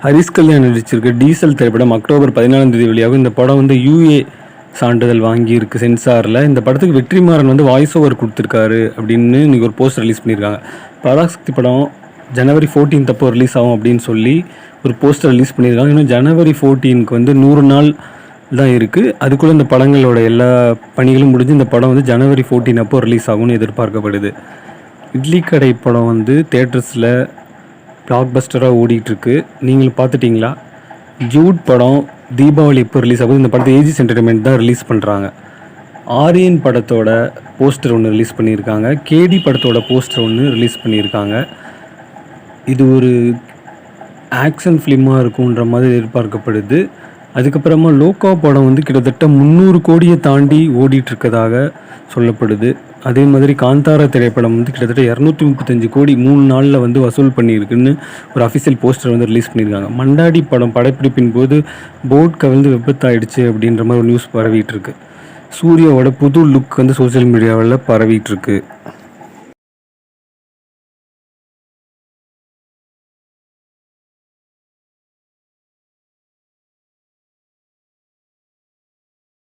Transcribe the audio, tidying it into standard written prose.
Harish Kalyan நடிச்சிருக்க diesel திரைப்படம் October 14ஆம் தேதி வெளியாகும். இந்த படம் வந்து யூஏ சான்றிதழ் வாங்கியிருக்கு சென்சாரில். இந்த படத்துக்கு வெற்றிமாறன் வந்து வாய்ஸ் ஓவர் கொடுத்துருக்காரு அப்படின்னு இன்றைக்கி ஒரு போஸ்டர் ரிலீஸ் பண்ணியிருக்காங்க. பராசக்தி படம் ஜனவரி 14 அப்போ ரிலீஸ் ஆகும் அப்படின்னு சொல்லி ஒரு போஸ்டர் ரிலீஸ் பண்ணியிருக்காங்க. இன்னும் ஜனவரி 14க்கு வந்து 100 நாள் தான் இருக்குது. அதுக்குள்ளே இந்த படங்களோட எல்லா பணிகளும் முடிஞ்சு இந்த படம் வந்து ஜனவரி 14 அப்போ ரிலீஸ் ஆகும்னு எதிர்பார்க்கப்படுது. இட்லி கடை படம் வந்து தேட்டர்ஸில் பிளாக் பஸ்டராக ஓடிட்டுருக்கு. நீங்கள் பார்த்துட்டிங்களா? ஜூட் படம் தீபாவளி எப்போ ரிலீஸ் ஆகுது? இந்த படத்தை ஏஜிஸ் என்டர்டைன்மெண்ட் தான் ரிலீஸ் பண்ணுறாங்க. ஆரியன் படத்தோட போஸ்டர் ஒன்று ரிலீஸ் பண்ணியிருக்காங்க. கேடி படத்தோட போஸ்டர் ஒன்று ரிலீஸ் பண்ணியிருக்காங்க. இது ஒரு ஆக்ஷன் ஃபிலிமாக இருக்குன்ற மாதிரி எதிர்பார்க்கப்படுது. அதுக்கப்புறமா லோகா படம் வந்து கிட்டத்தட்ட 300 கோடியை தாண்டி ஓடிட்டுருக்கதாக சொல்லப்படுது. அதே மாதிரி காந்தாரா திரைப்படம் வந்து கிட்டத்தட்ட 235 கோடி 3 நாளில் வந்து வசூல் பண்ணியிருக்குன்னு ஒரு அஃபிஷியல் போஸ்டர் வந்து ரிலீஸ் பண்ணியிருக்காங்க. மண்டாடி படம் படப்பிடிப்பின் போது போட் கவிழ்ந்து விபத்தாயிடுச்சு அப்படின்ற மாதிரி ஒரு நியூஸ் பரவிட்டுருக்கு. சூர்யாவோட புது லுக் வந்து சோசியல் மீடியாவில் பரவிட்டுருக்கு.